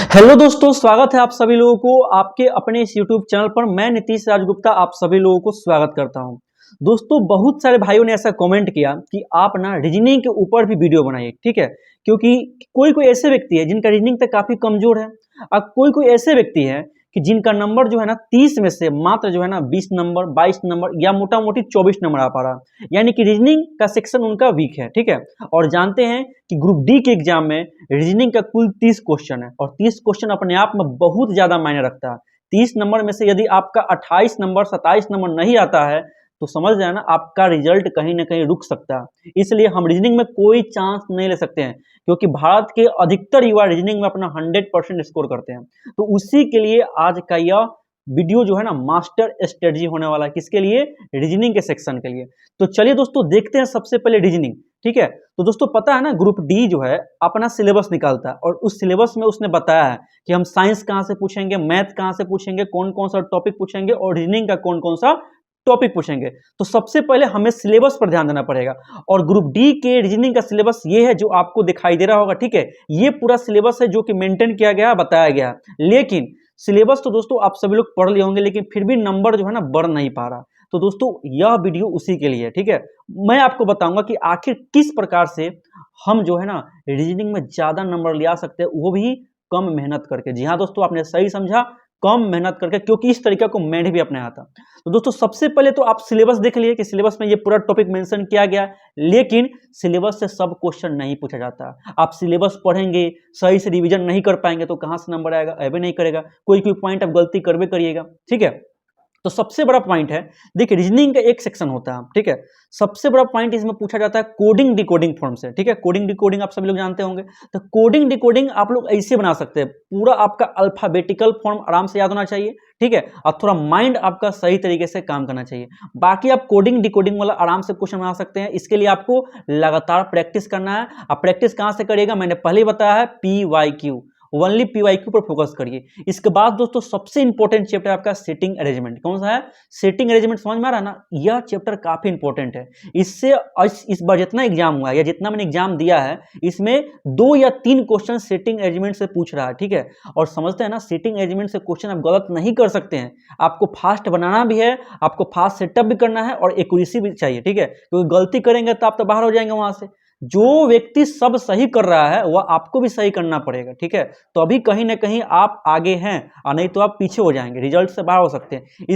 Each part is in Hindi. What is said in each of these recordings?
हेलो दोस्तों, स्वागत है आप सभी लोगों को आपके अपने इस यूट्यूब चैनल पर। मैं नीतीश राजगुप्ता आप सभी लोगों को स्वागत करता हूं। दोस्तों, बहुत सारे भाइयों ने ऐसा कमेंट किया कि आप ना रीजनिंग के ऊपर भी वीडियो बनाइए, ठीक है। क्योंकि कोई कोई ऐसे व्यक्ति है जिनका रीजनिंग तक काफी कमजोर है और कोई कोई ऐसे व्यक्ति है कि जिनका नंबर जो है ना 30 में से मात्र जो है ना 20 नंबर, 22 नंबर या मोटा मोटी 24 नंबर आ पा रहा, यानी कि रीजनिंग का सेक्शन उनका वीक है, ठीक है। और जानते हैं कि ग्रुप डी के एग्जाम में रीजनिंग का कुल 30 क्वेश्चन है और 30 क्वेश्चन अपने आप में बहुत ज्यादा मायने रखता है। 30 नंबर में से यदि आपका 28 नंबर, 27 नंबर नहीं आता है तो समझ जाए ना आपका रिजल्ट कहीं ना कहीं रुक सकता है। इसलिए हम रीजनिंग में कोई चांस नहीं ले सकते हैं, क्योंकि भारत के अधिकतर युवा रीजनिंग में अपना 100% स्कोर करते हैं। तो उसी के लिए आज का यह वीडियो जो है ना मास्टर स्ट्रेटजी होने वाला है। किसके लिए? रीजनिंग के सेक्शन के लिए। तो चलिए दोस्तों देखते हैं सबसे पहले रीजनिंग, ठीक है। तो दोस्तों पता है ना, ग्रुप डी जो है अपना सिलेबस निकालता है और उस सिलेबस में उसने बताया है कि हम साइंस कहां से पूछेंगे, मैथ कहां से पूछेंगे, कौन कौन सा टॉपिक पूछेंगे और रीजनिंग का कौन कौन सा टॉपिक पूछेंगे। तो सबसे पहले हमें सिलेबस पर ध्यान देना पड़ेगा और ग्रुप डी के रीजनिंग का सिलेबस ये है जो आपको दिखाई दे रहा होगा, ठीक है। ये पूरा सिलेबस है जो कि मेंटेन किया गया, बताया गया। लेकिन सिलेबस तो दोस्तों आप सभी लोग पढ़ लिए होंगे, लेकिन फिर भी नंबर जो है ना बढ़ नहीं पा रहा। तो दोस्तों यह वीडियो उसी के लिए, ठीक है। मैं आपको बताऊंगा कि आखिर किस प्रकार से हम जो है ना रीजनिंग में ज्यादा नंबर ले आ सकते हैं, वो भी कम मेहनत करके। जी हाँ दोस्तों, आपने सही समझा, कम मेहनत करके, क्योंकि इस तरीके को मैंने भी अपनाया था। तो दोस्तों सबसे पहले तो आप सिलेबस देख लिए कि सिलेबस में ये पूरा टॉपिक मेंशन किया गया है, लेकिन सिलेबस से सब क्वेश्चन नहीं पूछा जाता। आप सिलेबस पढ़ेंगे, सही से रिवीजन नहीं कर पाएंगे तो कहां से नंबर आएगा? ऐसे नहीं करेगा, कोई कोई पॉइंट आप गलती करवे करिएगा, ठीक है। तो सबसे बड़ा पॉइंट है, देखिए रीजनिंग का एक सेक्शन होता है, ठीक है। सबसे बड़ा पॉइंट इसमें पूछा जाता है कोडिंग डिकोडिंग फॉर्म से, ठीक है। कोडिंग डिकोडिंग आप सभी लोग जानते होंगे। तो कोडिंग डिकोडिंग आप लोग ऐसे बना सकते हैं, पूरा आपका अल्फाबेटिकल फॉर्म आराम से याद होना चाहिए, ठीक है। और थोड़ा माइंड आपका सही तरीके से काम करना चाहिए। बाकी आप कोडिंग डिकोडिंग वाला आराम से क्वेश्चन बना सकते हैं। इसके लिए आपको लगातार प्रैक्टिस करना है। आप प्रैक्टिस कहां से करिएगा? मैंने पहले ही बताया है, PYQ, ओनली PYQ पर फोकस करिए। इसके बाद दोस्तों सबसे इंपॉर्टेंट चैप्टर आपका सेटिंग अरेंजमेंट। कौन सा है? Setting arrangement. समझ में आ रहा है ना? यह चैप्टर काफी इंपॉर्टेंट है। इससे इस बार जितना एग्जाम हुआ है या जितना मैंने एग्जाम दिया है, इसमें 2 या 3 क्वेश्चन सेटिंग अरेंजमेंट से पूछ रहा है, ठीक है। और समझते हैं ना, सेटिंग अरेंजमेंट से क्वेश्चन आप गलत नहीं कर सकते हैं। आपको फास्ट बनाना भी है, आपको फास्ट सेटअप भी करना है और एक्यूरेसी भी चाहिए, ठीक है। क्योंकि गलती करेंगे तो आप तो बाहर हो जाएंगे वहां से। जो व्यक्ति सब सही कर रहा है वह आपको भी सही करना पड़ेगा, ठीक है। तो अभी कहीं ना कहीं आप आगे हैं और नहीं तो आप पीछे हो जाएंगे, रिजल्ट से बाहर हो सकते हैं।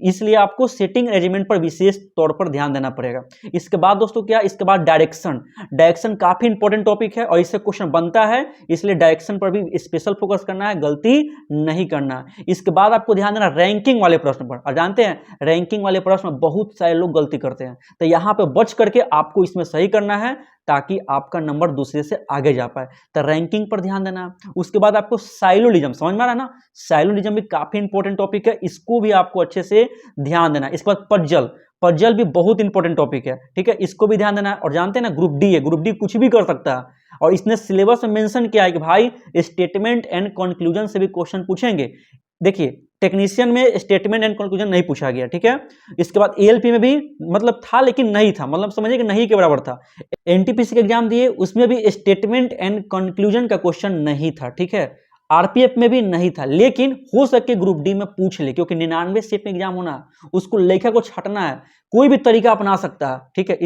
इसलिए आपको सेटिंग अरेंजमेंट पर विशेष तौर पर ध्यान देना पड़ेगा। इसके बाद दोस्तों क्या? इसके बाद डायरेक्शन काफी इंपॉर्टेंट टॉपिक है और इससे क्वेश्चन बनता है, इसलिए डायरेक्शन पर भी स्पेशल फोकस करना है, गलती नहीं करना है। इसके बाद आपको ध्यान देना रैंकिंग वाले प्रश्न पर। और जानते हैं रैंकिंग वाले प्रश्न में बहुत सारे लोग गलती करते हैं, तो यहां पर बच करके आपको इसमें सही करना है ताकि आपका नंबर दूसरे से आगे जा पाए। तो रैंकिंग पर ध्यान देना। उसके बाद आपको साइलोनिज्म, समझ में आ रहा है ना? साइलोनिज्म भी काफी इंपॉर्टेंट टॉपिक है, इसको भी आपको अच्छे से ध्यान देना। इसके बाद पजल भी बहुत इंपॉर्टेंट टॉपिक है, ठीक है। इसको भी ध्यान देना है। और जानते हैं ना ग्रुप डी है, ग्रुप डी कुछ भी कर सकता है और इसने सिलेबस में मेंशन किया है कि भाई स्टेटमेंट एंड कंक्लूजन से भी क्वेश्चन पूछेंगे। देखिए टेक्नीशियन में स्टेटमेंट एंड कंक्लूजन नहीं पूछा गया, ठीक है। इसके बाद ALP में भी मतलब था लेकिन नहीं था, मतलब समझिए कि नहीं के बराबर था। NTPC के एग्जाम दिए, उसमें भी स्टेटमेंट एंड कंक्लूजन का क्वेश्चन नहीं था, ठीक है। RPF में भी नहीं था, लेकिन हो सके ग्रुप डी में पूछ ले, क्योंकि 99 सेट में एग्जाम होना है, उसको लेखा को छटना है, कोई भी तरीका अपना सकता है, ठीक है।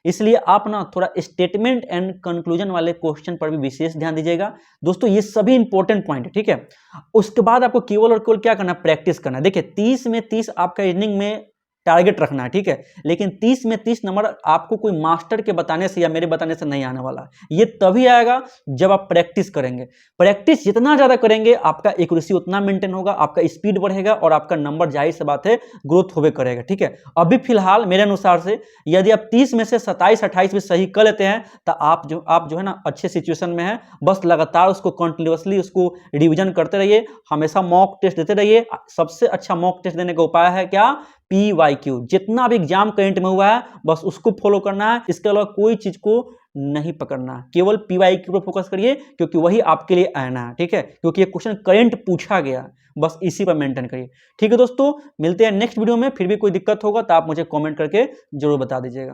इसलिए आप ना थोड़ा स्टेटमेंट एंड कंक्लूजन वाले क्वेश्चन पर भी विशेष ध्यान दीजिएगा। दोस्तों ये सभी इंपॉर्टेंट पॉइंट है, ठीक है। उसके बाद आपको केवल और केवल क्या करना? प्रैक्टिस करना। देखिए 30 में 30 आपका रीजनिंग में टारगेट रखना है, ठीक है। लेकिन 30 में 30 नंबर आपको कोई मास्टर के बताने से या मेरे बताने से नहीं आने वाला। ये तभी आएगा जब आप प्रैक्टिस करेंगे। प्रैक्टिस जितना ज्यादा करेंगे आपका एक्यूरेसी उतना मेंटेन होगा, आपका स्पीड बढ़ेगा और आपका नंबर जाहिर सी बात है ग्रोथ होवे करेगा, ठीक है। अभी फिलहाल मेरे अनुसार से यदि आप 30 में से 27-28 भी सही कर लेते हैं तो आप जो है ना अच्छे सिचुएशन में है। बस लगातार उसको कंटिन्यूअसली उसको रिविजन करते रहिए, हमेशा मॉक टेस्ट देते रहिए। सबसे अच्छा मॉक टेस्ट देने का उपाय है क्या? PYQ। जितना भी एग्जाम करंट में हुआ है बस उसको फॉलो करना है, इसके अलावा कोई चीज को नहीं पकड़ना है। केवल PYQ पर फोकस करिए, क्योंकि वही आपके लिए आना है, ठीक है। क्योंकि ये क्वेश्चन करंट पूछा गया, बस इसी पर मेंटेन करिए, ठीक है। दोस्तों मिलते हैं नेक्स्ट वीडियो में। फिर भी कोई दिक्कत होगा तो आप मुझे कमेंट करके जरूर बता दीजिएगा।